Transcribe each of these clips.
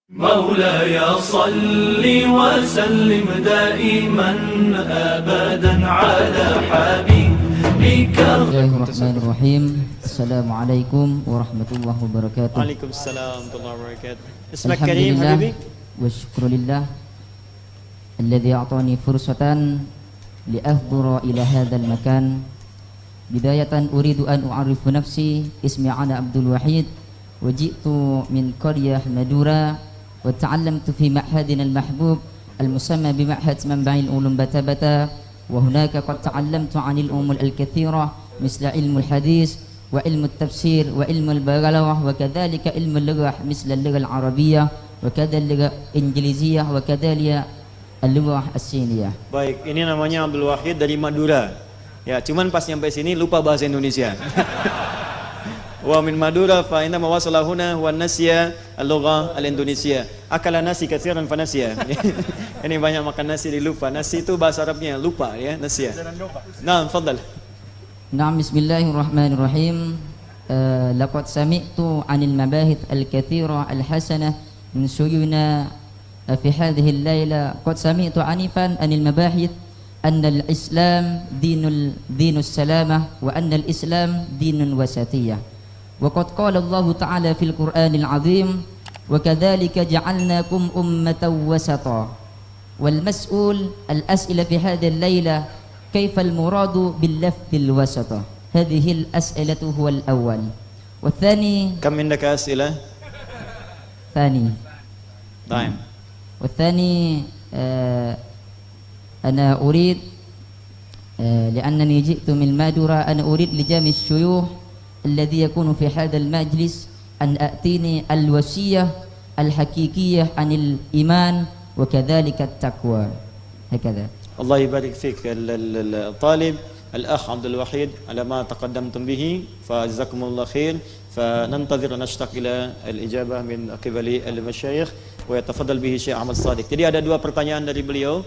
مولاي صل وسلم دائما أبدا على حبيبك. Bismillahirrahmanirrahim. Assalamualaikum warahmatullahi wabarakatuh. Waalaikumsalam warahmatullahi wabarakatuh. Ismak karim habibi. Wa syukrulillah alladhi a'tani fursatan li ahdura ila hadzal makan. Bidayatan uridu an u'arifu nafsi. Ismi ana Abdul Wahid wa ji'tu min qaryah Madura wa ta'allamtu fi ma'hadina al-mahbub al-musamma bi ma'had manba'il ulum Batabata wa hunaka qad ta'allamtu 'anil umul al-kathira misla ilmu al-hadis wa ilmu al-tafsir wa ilmu al-balaghah wa kadzalika ilmu al-lughah misla al-lughah al-arabiyyah wa kadzalika al-injiliziyah wa kadzalika al-lughah as-siniyah. Baik, ini namanya Abdul Wahid dari Madura. Ya, cuman pas nyampe sini lupa bahasa Indonesia. Wa min Madura fa inna mawasalahuna wa nasiya al-lugha al-Indonesia. Akala nasi katsiran fa nasiya. Ini banyak makan nasi di lupa. Nasi itu bahasa Arabnya lupa ya, nasiya. Naam, fadhal. Naam, bismillahirrahmanirrahim. Laqad sami'tu 'anil mabahith al-katsira al-hasanah min suyuna fi hadhihi al-laila. Qad sami'tu 'anifan 'anil mabahith anna al-islam dinus salamah wa anna al-islam dinun wasatiyah. Wa qad qala Allah ta'ala fil Qur'anil 'azim wa kadzalika ja'alnakum ummatan wasata. Wal mas'ul al-as'ila fi hadhihi al-laila kayfa al-muradu bil lafdil wasata. Hadhihi al-as'ilatu huwa al-awwal. Wa thani Kam indaka as'ilah? Thani. Taim. Wa thani أنا أريد لأنني جئت من مادورة أنا أريد لجامع الشيوخ الذي يكون في هذا المجلس أن أأتيني الوصية الحقيقية عن الإيمان وكذلك التقوى هكذا. الله يبارك فيك الطالب الأخ عبد الوحيد على ما تقدمتم به فجزاكم الله خير. فننتظر ونشتاق إلى الإجابة من قبل المشايخ ويتفضل به Syekh Ahmad Shadiq. Jadi ada dua pertanyaan dari beliau.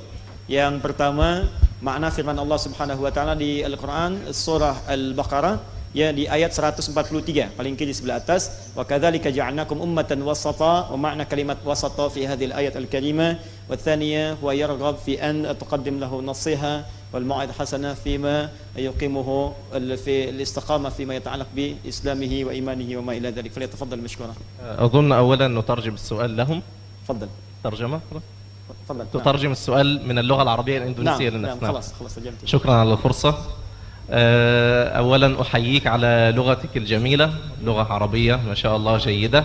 Yang pertama, makna firman Allah Subhanahu wa taala di Al-Qur'an surah Al-Baqarah ya di ayat 143 paling kiri sebelah atas, wa kadzalika ja'alnakum ummatan wasata, wa makna kalimat wasata fi hadhihi al-ayat al-karimah. Wa tsaniyah huwa yarghab fi an tuqaddim lahu nasiha wal mau'id hasanah fima yuqimuhu fi al-istiqamah fima yata'allaq bi islamihi wa imanihi wa ma ila dhalik. Falyatafaddal mashkura. أظن أولا نترجم السؤال لهم. تفضل. ترجمة؟ تفضل. تترجم السؤال من اللغة العربية الإندونيسية نعم. للناس. نعم خلاص ترجمت. شكرا على الفرصة. أولا أحييك على لغتك الجميلة، لغة عربية ما شاء الله جيدة،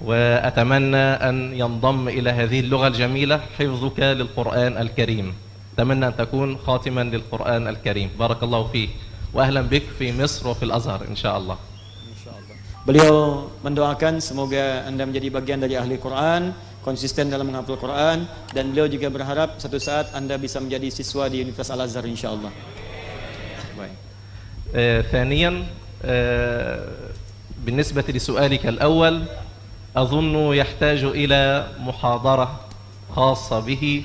وأتمنى أن ينضم إلى هذه اللغة الجميلة حفظك للقرآن الكريم. أتمنى أن تكون خاتما للقرآن الكريم. بارك الله فيك وأهلا بك في مصر وفي الأزهر إن شاء الله. Beliau mendoakan semoga Anda menjadi bagian dari ahli Quran, konsisten dalam menghafal Quran, dan beliau juga berharap suatu saat Anda bisa menjadi siswa di Universitas Al-Azhar insyaallah. Baik. ثانيا بالنسبة لسؤالك الأول أظن يحتاج إلى محاضرة خاصة به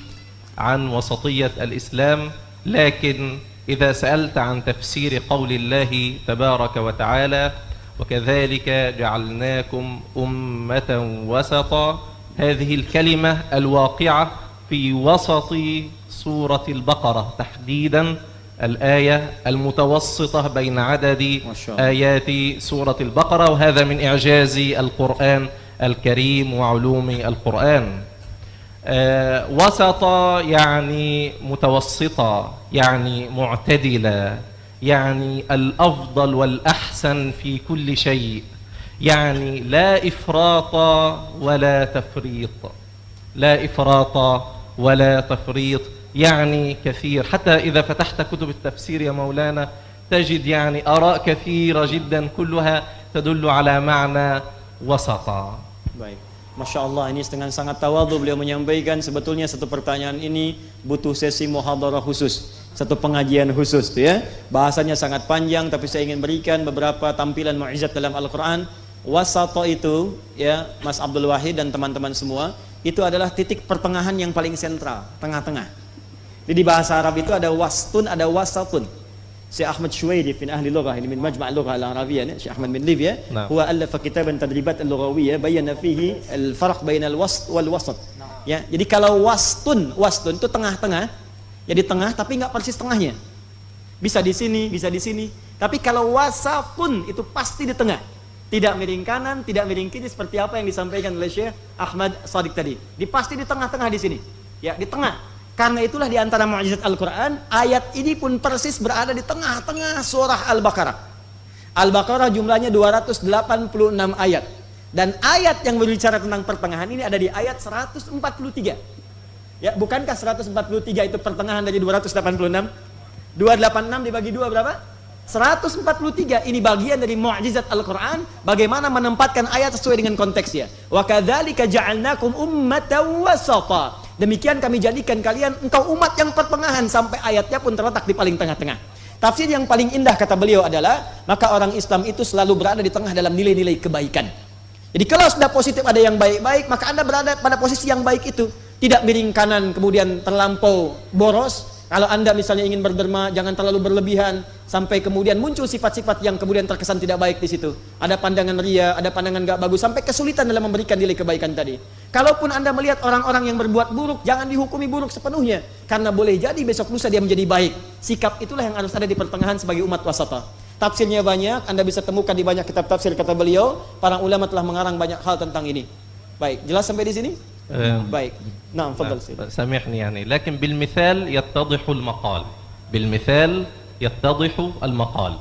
عن وسطية الإسلام، لكن إذا سألت عن تفسير قول الله تبارك وتعالى وكذلك جعلناكم أمة وسطا، هذه الكلمة الواقعة في وسط سورة البقرة تحديدا الآية المتوسطة بين عدد آيات سورة البقرة، وهذا من إعجاز القرآن الكريم وعلوم القرآن. وسطا يعني متوسطة، يعني معتدلة، يعني الأفضل والأحسن في كل شيء، يعني لا إفراط ولا تفريط، لا إفراط ولا تفريط، يعني كثير. حتى إذا فتحت كتب التفسير يا مولانا تجد يعني آراء كثيرة جدا كلها تدل على معنى وسطا. Baik. Masya Allah, ini dengan sangat tawadhu beliau menyampaikan sebetulnya satu pertanyaan ini butuh sesi muhadarah khusus, satu pengajian khusus tuh ya. Bahasanya sangat panjang, tapi saya ingin berikan beberapa tampilan mu'jizat dalam Al-Quran. Wasata itu ya Mas Abdul Wahid dan teman-teman semua, itu adalah titik pertengahan yang paling sentral, tengah-tengah. Jadi di bahasa Arab itu ada wastun, ada wasatun. Syekh Ahmad Shuwairi fi ahli lughah ini min majma' al-lughah al-arabiyyah Syekh Ahmad bin Libya huwa alafa kitaban tadribat al-lughawiyyah bayyana fihi al-farq bain al-wast wal wasat. Ya, jadi kalau wastun itu tengah-tengah, ya di tengah tapi enggak persis tengahnya. Bisa di sini, bisa di sini. Tapi kalau wasatun itu pasti di tengah. Tidak miring kanan, tidak miring kiri seperti apa yang disampaikan oleh Syekh Ahmad Shadiq tadi. Pasti di tengah-tengah di sini. Ya, di tengah. Karena itulah di antara mukjizat Al-Quran, ayat ini pun persis berada di tengah-tengah surah Al-Baqarah. Al-Baqarah jumlahnya 286 ayat. Dan ayat yang berbicara tentang pertengahan ini ada di ayat 143. Ya, bukankah 143 itu pertengahan dari 286? 286 dibagi 2 berapa? 143. Ini bagian dari mukjizat Al-Quran, bagaimana menempatkan ayat sesuai dengan konteksnya. Wa kadzalika ja'alnakum ummatan wasata. Demikian kami jadikan kalian engkau umat yang pertengahan, sampai ayatnya pun terletak di paling tengah-tengah. Tafsir yang paling indah kata beliau adalah, maka orang Islam itu selalu berada di tengah dalam nilai-nilai kebaikan. Jadi kalau sudah positif ada yang baik-baik, maka Anda berada pada posisi yang baik itu. Tidak miring kanan kemudian terlampau boros. Kalau Anda misalnya ingin berderma, jangan terlalu berlebihan sampai kemudian muncul sifat-sifat yang kemudian terkesan tidak baik di situ. Ada pandangan ria, ada pandangan gak bagus, sampai kesulitan dalam memberikan nilai kebaikan tadi. Kalaupun Anda melihat orang-orang yang berbuat buruk, jangan dihukumi buruk sepenuhnya, karena boleh jadi besok lusa dia menjadi baik. Sikap itulah yang harus ada di pertengahan sebagai umat wasata. Tafsirnya banyak, Anda bisa temukan di banyak kitab tafsir kata beliau. Para ulama telah mengarang banyak hal tentang ini. Baik, jelas sampai di sini? بايك نعم تفضل سامحني يعني لكن بالمثال يتضح المقال بالمثال يتضح المقال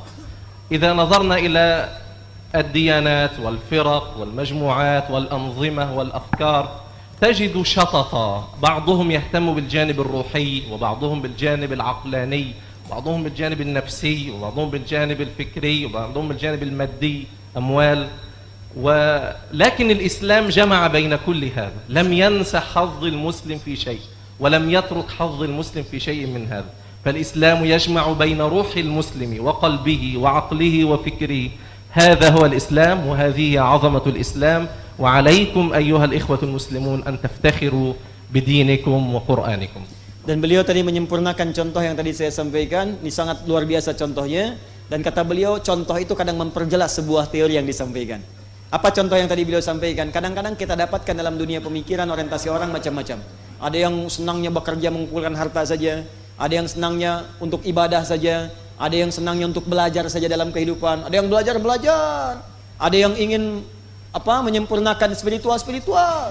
إذا نظرنا إلى الديانات والفرق والمجموعات والأنظمة والأفكار تجد شططا بعضهم يهتم بالجانب الروحي وبعضهم بالجانب العقلاني وبعضهم بالجانب النفسي وبعضهم بالجانب الفكري وبعضهم بالجانب المادي أموال ولكن الإسلام جمع بين كل هذا لم ينس حظ المسلم في شيء ولم يترك حظ المسلم في شيء من هذا فالإسلام يجمع بين روح المسلم وقلبه وعقله وفكره هذا هو الإسلام وهذه عظمة الإسلام وعليكم أيها الإخوة المسلمون أن تفتخروا بدينكم وقرآنكم. Dan beliau tadi menyempurnakan contoh yang tadi saya sampaikan, ini sangat luar biasa contohnya. Dan kata beliau, contoh itu kadang memperjelas sebuah teori yang disampaikan. Apa contoh yang tadi beliau sampaikan? Kadang-kadang kita dapatkan dalam dunia pemikiran orientasi orang macam-macam. Ada yang senangnya bekerja mengumpulkan harta saja, ada yang senangnya untuk ibadah saja, ada yang senangnya untuk belajar saja dalam kehidupan, ada yang belajar, ada yang ingin menyempurnakan spiritual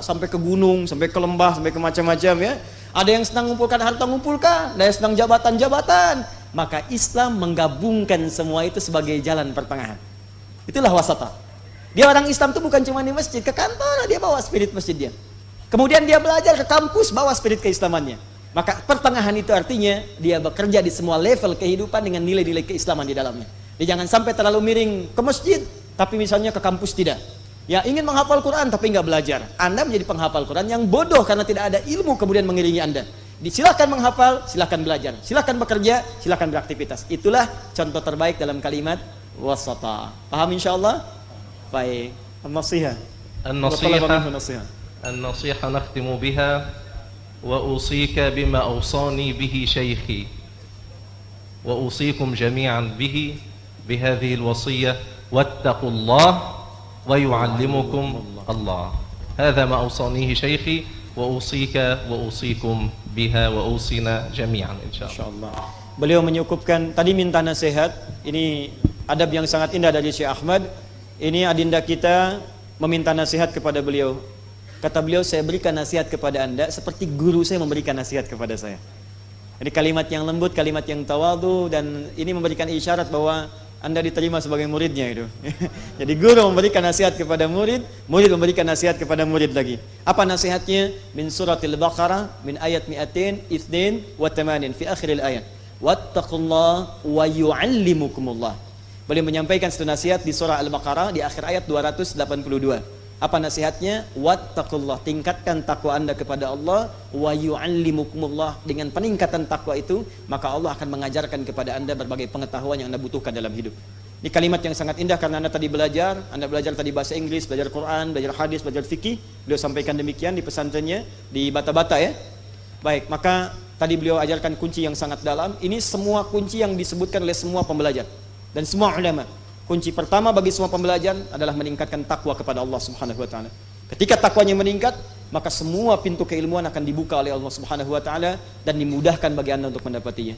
sampai ke gunung, sampai ke lembah, sampai ke macam-macam ya. Ada yang senang mengumpulkan harta, ada yang senang jabatan. Maka Islam menggabungkan semua itu sebagai jalan pertengahan. Itulah wasata. Dia orang Islam itu bukan cuma di masjid, ke kantor dia bawa spirit masjid dia. Kemudian dia belajar ke kampus, bawa spirit keislamannya. Maka pertengahan itu artinya dia bekerja di semua level kehidupan dengan nilai-nilai keislaman di dalamnya. Dia jangan sampai terlalu miring ke masjid, tapi misalnya ke kampus tidak. Ya, ingin menghafal Quran tapi nggak belajar. Anda menjadi penghafal Quran yang bodoh karena tidak ada ilmu kemudian mengiringi Anda. Silakan menghafal, silakan belajar, silakan bekerja, silakan beraktivitas. Itulah contoh terbaik dalam kalimat wasata. Paham insyaallah? Baik, النصيحة نختم بها وأوصيك بما أوصاني به شيخي وأوصيكم جميعا بهذه الوصية واتقوا الله ويعلمكم الله هذا ما أوصانيه شيخي وأوصيك وأوصيكم بها وأوصينا جميعا إن شاء الله. Beliau menyukupkan tadi minta nasihat. Ini adab yang sangat indah dari Syekh Ahmad. Ini adinda kita meminta nasihat kepada beliau. Kata beliau, saya berikan nasihat kepada Anda seperti guru saya memberikan nasihat kepada saya. Jadi kalimat yang lembut, kalimat yang tawadu, dan ini memberikan isyarat bahwa Anda diterima sebagai muridnya itu. Jadi guru memberikan nasihat kepada murid, murid memberikan nasihat kepada murid lagi. Apa nasihatnya? Min suratil Baqarah, min ayat 282 fi akhiril ayat. Wattaqullah wa yu'allimukumullah. Beliau menyampaikan satu nasihat di surah Al-Baqarah di akhir ayat 282. Apa nasihatnya? Wattaqullah, tingkatkan takwa Anda kepada Allah, wa yu'allimukumullah. Dengan peningkatan takwa itu, maka Allah akan mengajarkan kepada Anda berbagai pengetahuan yang Anda butuhkan dalam hidup. Ini kalimat yang sangat indah karena Anda tadi belajar tadi bahasa Inggris, belajar Quran, belajar hadis, belajar fikih. Beliau sampaikan demikian di pesantrennya di Bata-Bata ya. Baik, maka Tadi beliau ajarkan kunci yang sangat dalam. Ini semua kunci yang disebutkan oleh semua pembelajar dan semua ulama. Kunci pertama bagi semua pembelajar adalah meningkatkan takwa kepada Allah Subhanahu wa taala. Ketika takwanya meningkat, maka semua pintu keilmuan akan dibuka oleh Allah Subhanahu wa taala dan dimudahkan bagi Anda untuk mendapatinya.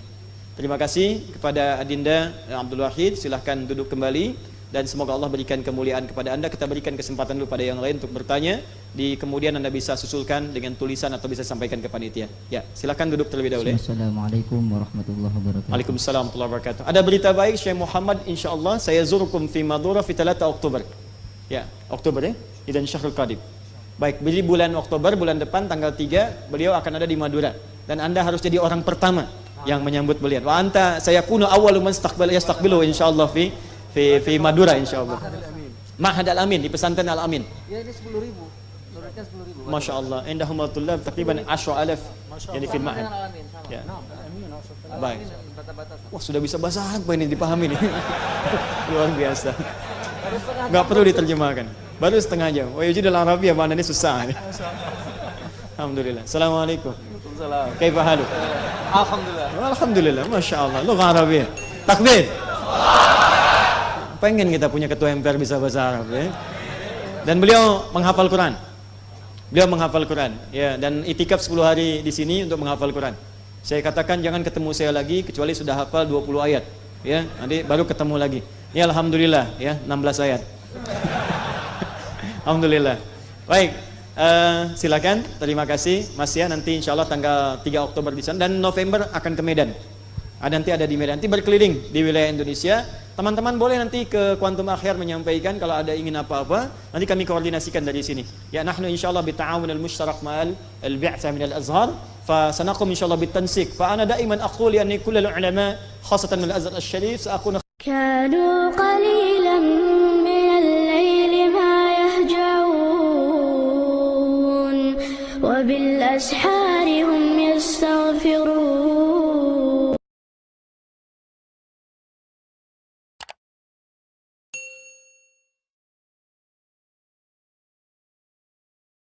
Terima kasih kepada Adinda Abdul Wahid, silahkan duduk kembali dan semoga Allah berikan kemuliaan kepada Anda. Kita berikan kesempatan dulu pada yang lain untuk bertanya. Di kemudian Anda bisa susulkan dengan tulisan atau bisa sampaikan ke panitia. Ya, silahkan duduk terlebih dahulu. Assalamualaikum warahmatullahi wabarakatuh. Waalaikumsalam warahmatullahi wabarakatuh. Ada berita baik Syekh Muhammad, insyaallah saya zurukum fi Madura fi 3 Oktober. Ya, Oktober ya. Idan Syahrul Qadim. Baik, jadi bulan Oktober, bulan depan tanggal 3 beliau akan ada di Madura dan Anda harus jadi orang pertama yang menyambut beliau. Wa anta sayakunu awwalu man yastaqbilu insyaallah fi Madura insyaallah. Ma'had Al-Amin di pesantren Al-Amin. Ya ini 10.000. Menurutkan 10.000. Masya Allah, indahum tullab takriban 10,000 yani fil ma'had. Ya. Baik. Wah, sudah bisa bahasa Arab ini dipahami nih. Luar biasa. Enggak perlu diterjemahkan. Baru setengah jam. Wa yujidul Arabiyya maknanya susah. Alhamdulillah. Assalamualaikum. Waalaikumsalam. Kaifa haluk? Alhamdulillah. Alhamdulillah, Masya Allah. Lughah Arabiyyah. Takbir. Pengen kita punya ketua MPR bisa bahasa Arab ya. Dan beliau menghafal Quran. Beliau menghafal Quran ya, dan itikaf 10 hari di sini untuk menghafal Quran. Saya katakan jangan ketemu saya lagi kecuali sudah hafal 20 ayat ya. Nanti baru ketemu lagi. Ya alhamdulillah ya 16 ayat. Alhamdulillah. Baik, silakan. Terima kasih Mas ya, nanti insyaallah tanggal 3 Oktober di sana dan November akan ke Medan. Nanti ada di Medan, nanti berkeliling di wilayah Indonesia. Teman-teman boleh nanti ke Quantum Akhyar menyampaikan kalau ada ingin apa-apa. Nanti kami koordinasikan dari sini. Ya nahnu insyaallah bita'awun al-mushtarak ma'al al-bi'tsa min al-Azhar. Fa sanaqum insyaallah bitansik. Fa ana daiman aqul yani kullal ulama khasatan min al-Azhar al-Sharif sa'akuna كانوا قليلا من الليل ما يهجعون وبالأسحار هم يستغفرون